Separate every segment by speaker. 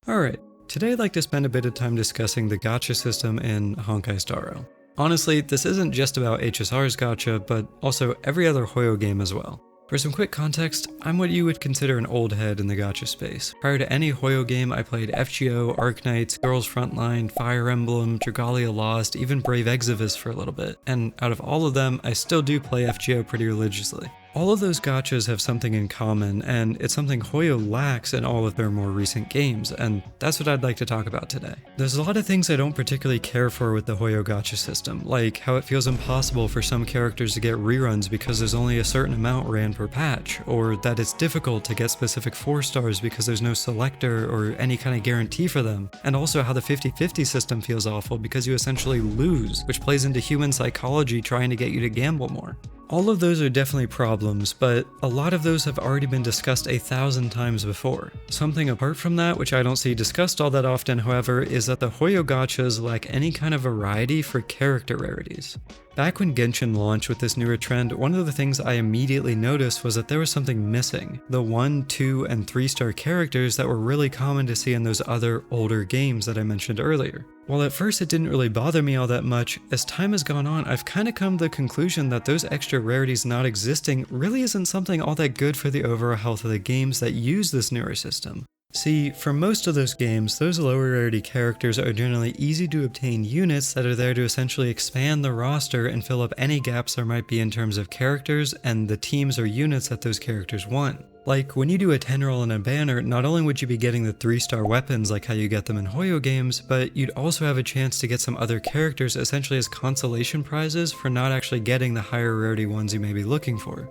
Speaker 1: Alright, today I'd like to spend a bit of time discussing the gacha system in Honkai Star Rail. Honestly, this isn't just about HSR's gacha, but also every other Hoyo game as well. For some quick context, I'm what you would consider an old head in the gacha space. Prior to any Hoyo game, I played FGO, Arknights, Girls Frontline, Fire Emblem, Dragalia Lost, even Brave Exodus for a little bit, and out of all of them, I still do play FGO pretty religiously. All of those gachas have something in common, and it's something Hoyo lacks in all of their more recent games, and that's what I'd like to talk about today. There's a lot of things I don't particularly care for with the Hoyo gacha system, like how it feels impossible for some characters to get reruns because there's only a certain amount ran per patch, or that it's difficult to get specific 4 stars because there's no selector or any kind of guarantee for them, and also how the 50-50 system feels awful because you essentially lose, which plays into human psychology trying to get you to gamble more. All of those are definitely problems, but a lot of those have already been discussed 1,000 times before. Something apart from that, which I don't see discussed all that often, however, is that the Hoyo gachas lack any kind of variety for character rarities. Back when Genshin launched with this newer trend, one of the things I immediately noticed was that there was something missing. The 1, 2, and 3-star characters that were really common to see in those other older games that I mentioned earlier. While at first it didn't really bother me all that much, as time has gone on, I've kind of come to the conclusion that those extra rarities not existing really isn't something all that good for the overall health of the games that use this newer system. See, for most of those games, those lower rarity characters are generally easy to obtain units that are there to essentially expand the roster and fill up any gaps there might be in terms of characters and the teams or units that those characters want. Like, when you do a 10 roll and a banner, not only would you be getting the 3-star weapons like how you get them in Hoyo games, but you'd also have a chance to get some other characters essentially as consolation prizes for not actually getting the higher rarity ones you may be looking for.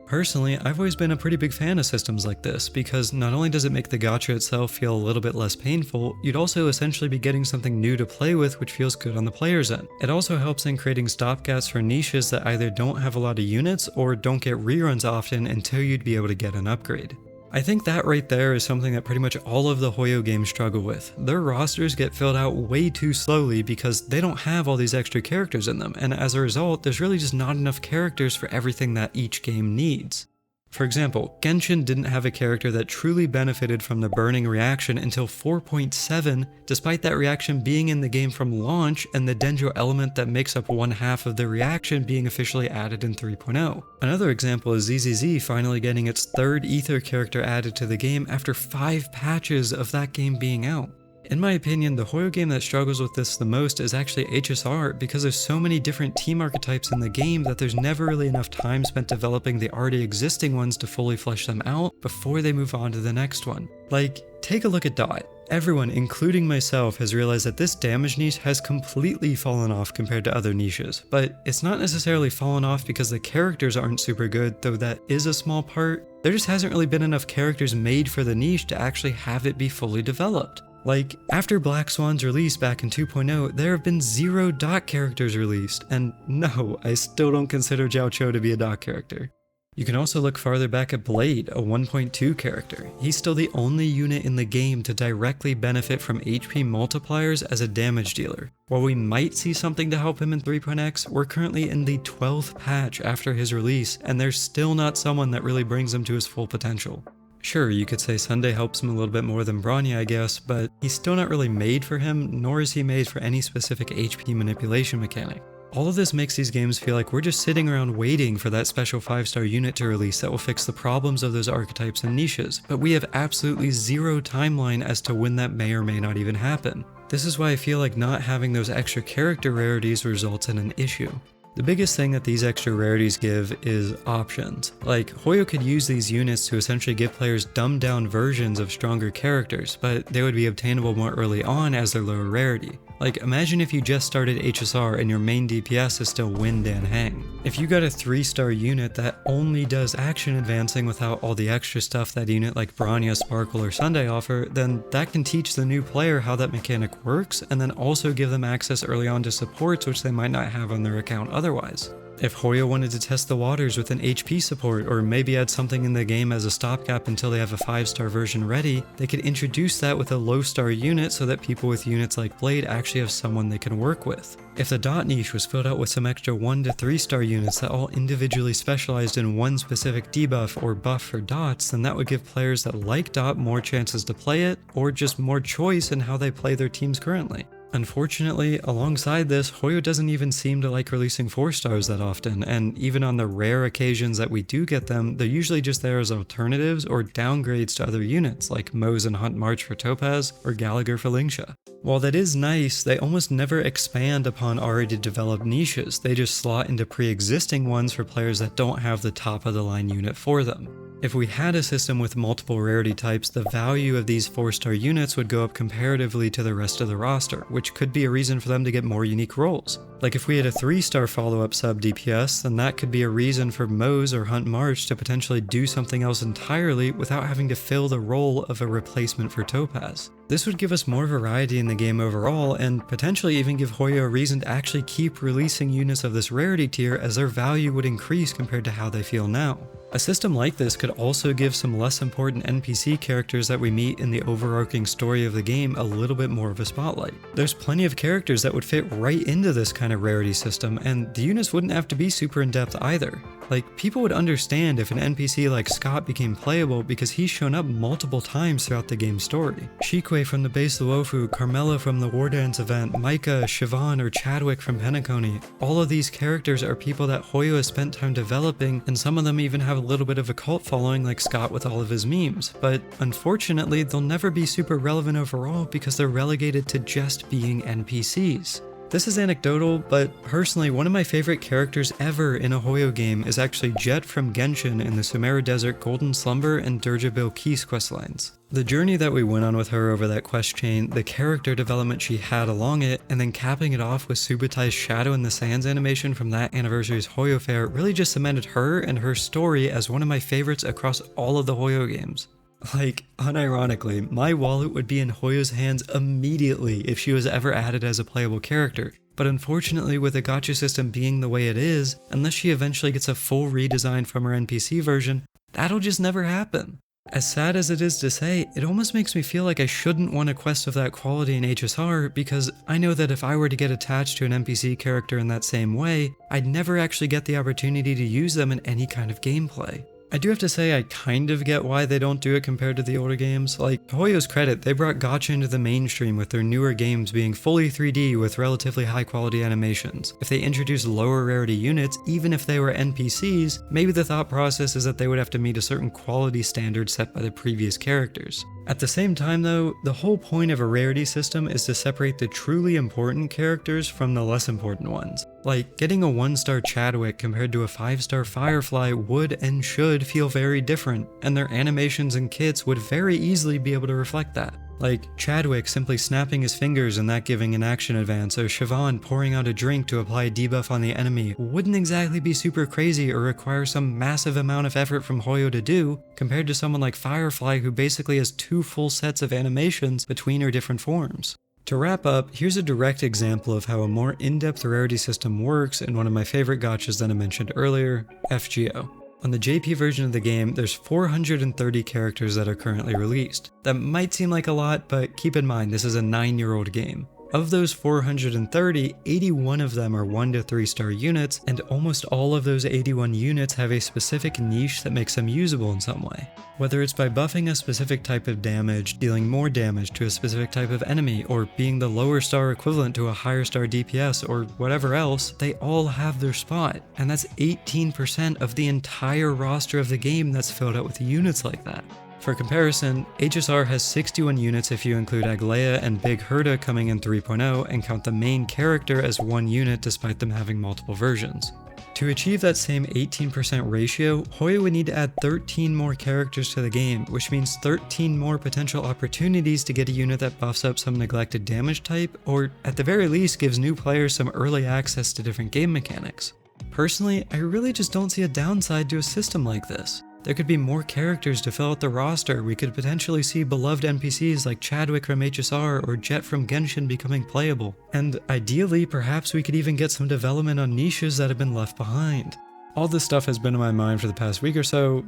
Speaker 1: Personally, I've always been a pretty big fan of systems like this, because not only does it make the gacha itself feel a little bit less painful, you'd also essentially be getting something new to play with which feels good on the player's end. It also helps in creating stopgaps for niches that either don't have a lot of units or don't get reruns often until you'd be able to get an upgrade. I think that right there is something that pretty much all of the Hoyo games struggle with. Their rosters get filled out way too slowly because they don't have all these extra characters in them, and as a result, there's really just not enough characters for everything that each game needs. For example, Genshin didn't have a character that truly benefited from the burning reaction until 4.7, despite that reaction being in the game from launch and the Denjo element that makes up 1/2 of the reaction being officially added in 3.0. Another example is ZZZ finally getting its 3rd Ether character added to the game after 5 patches of that game being out. In my opinion, the Hoyo game that struggles with this the most is actually HSR, because there's so many different team archetypes in the game that there's never really enough time spent developing the already existing ones to fully flesh them out before they move on to the next one. Like, take a look at Dot. Everyone, including myself, has realized that this damage niche has completely fallen off compared to other niches, but it's not necessarily fallen off because the characters aren't super good, though that is a small part. There just hasn't really been enough characters made for the niche to actually have it be fully developed. Like, after Black Swan's release back in 2.0, there have been 0 Dot characters released, and no, I still don't consider Jiao Cho to be a Dot character. You can also look farther back at Blade, a 1.2 character. He's still the only unit in the game to directly benefit from HP multipliers as a damage dealer. While we might see something to help him in 3.x, we're currently in the 12th patch after his release, and there's still not someone that really brings him to his full potential. Sure, you could say Sunday helps him a little bit more than Bronya, I guess, but he's still not really made for him, nor is he made for any specific HP manipulation mechanic. All of this makes these games feel like we're just sitting around waiting for that special 5-star unit to release that will fix the problems of those archetypes and niches, but we have absolutely 0 timeline as to when that may or may not even happen. This is why I feel like not having those extra character rarities results in an issue. The biggest thing that these extra rarities give is options. Like, Hoyo could use these units to essentially give players dumbed down versions of stronger characters, but they would be obtainable more early on as their lower rarity. Like, imagine if you just started HSR and your main DPS is still Wind and Hang. If you got a 3-star unit that only does action advancing without all the extra stuff that a unit like Bronya, Sparkle, or Sunday offer, then that can teach the new player how that mechanic works, and then also give them access early on to supports which they might not have on their account otherwise. If Hoyo wanted to test the waters with an HP support, or maybe add something in the game as a stopgap until they have a 5-star version ready, they could introduce that with a low-star unit so that people with units like Blade actually have someone they can work with. If the dot niche was filled out with some extra 1 to 3-star units that all individually specialized in one specific debuff or buff for dots, then that would give players that like dot more chances to play it, or just more choice in how they play their teams currently. Unfortunately, alongside this, Hoyo doesn't even seem to like releasing 4-stars that often, and even on the rare occasions that we do get them, they're usually just there as alternatives or downgrades to other units, like Moze and Hunt March for Topaz, or Gallagher for Lingsha. While that is nice, they almost never expand upon already developed niches, they just slot into pre-existing ones for players that don't have the top-of-the-line unit for them. If we had a system with multiple rarity types, the value of these 4-star units would go up comparatively to the rest of the roster, which could be a reason for them to get more unique roles. Like if we had a 3-star follow-up sub DPS, then that could be a reason for Moze or Hunt March to potentially do something else entirely without having to fill the role of a replacement for Topaz. This would give us more variety in the game overall, and potentially even give Hoyo a reason to actually keep releasing units of this rarity tier, as their value would increase compared to how they feel now. A system like this could also give some less important NPC characters that we meet in the overarching story of the game a little bit more of a spotlight. There's plenty of characters that would fit right into this kind of rarity system, and the units wouldn't have to be super in-depth either. Like, people would understand if an NPC like Scott became playable because he's shown up multiple times throughout the game's story. Shikwe from the Base Luofu, Carmela from the War Dance event, Micah, Siobhan, or Chadwick from Penacony. All of these characters are people that Hoyo has spent time developing, and some of them even have a little bit of a cult following like Scott with all of his memes. But unfortunately, they'll never be super relevant overall because they're relegated to just being NPCs. This is anecdotal, but personally, one of my favorite characters ever in a Hoyo game is actually Jet from Genshin in the Sumeru Desert Golden Slumber and Durja Bilqis questlines. The journey that we went on with her over that quest chain, the character development she had along it, and then capping it off with Subutai's Shadow in the Sands animation from that anniversary's Hoyo fair really just cemented her and her story as one of my favorites across all of the Hoyo games. Like, unironically, my wallet would be in Hoyo's hands immediately if she was ever added as a playable character, but unfortunately with the gacha system being the way it is, unless she eventually gets a full redesign from her NPC version, that'll just never happen. As sad as it is to say, it almost makes me feel like I shouldn't want a quest of that quality in HSR, because I know that if I were to get attached to an NPC character in that same way, I'd never actually get the opportunity to use them in any kind of gameplay. I do have to say I kind of get why they don't do it compared to the older games. Like, to Hoyo's credit, they brought gacha into the mainstream with their newer games being fully 3D with relatively high quality animations. If they introduced lower rarity units, even if they were NPCs, maybe the thought process is that they would have to meet a certain quality standard set by the previous characters. At the same time though, the whole point of a rarity system is to separate the truly important characters from the less important ones. Like, getting a 1-star Chadwick compared to a 5-star Firefly would and should feel very different, and their animations and kits would very easily be able to reflect that. Like, Chadwick simply snapping his fingers and that giving an action advance, or Siobhan pouring out a drink to apply a debuff on the enemy wouldn't exactly be super crazy or require some massive amount of effort from Hoyo to do, compared to someone like Firefly who basically has 2 full sets of animations between her different forms. To wrap up, here's a direct example of how a more in-depth rarity system works in one of my favorite gachas that I mentioned earlier, FGO. On the JP version of the game, there's 430 characters that are currently released. That might seem like a lot, but keep in mind this is a 9-year-old game. Of those 430, 81 of them are 1 to 3-star units, and almost all of those 81 units have a specific niche that makes them usable in some way. Whether it's by buffing a specific type of damage, dealing more damage to a specific type of enemy, or being the lower star equivalent to a higher star DPS, or whatever else, they all have their spot, and that's 18% of the entire roster of the game that's filled out with units like that. For comparison, HSR has 61 units if you include Aglaea and Big Herda coming in 3.0 and count the main character as 1 unit despite them having multiple versions. To achieve that same 18% ratio, Hoyo would need to add 13 more characters to the game, which means 13 more potential opportunities to get a unit that buffs up some neglected damage type, or at the very least gives new players some early access to different game mechanics. Personally, I really just don't see a downside to a system like this. There could be more characters to fill out the roster. We could potentially see beloved NPCs like Chadwick from HSR or Jet from Genshin becoming playable. And ideally, perhaps we could even get some development on niches that have been left behind. All this stuff has been in my mind for the past week or so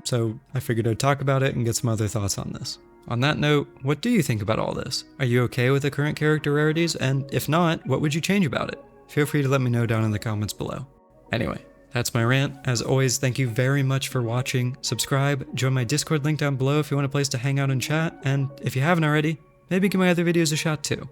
Speaker 1: I figured I'd talk about it and get some other thoughts on this. On that note, what do you think about all this? Are you okay with the current character rarities? And if not, what would you change about it? Feel free to let me know down in the comments below. Anyway, that's my rant. As always, thank you very much for watching. Subscribe, join my Discord link down below if you want a place to hang out and chat, and if you haven't already, maybe give my other videos a shot too.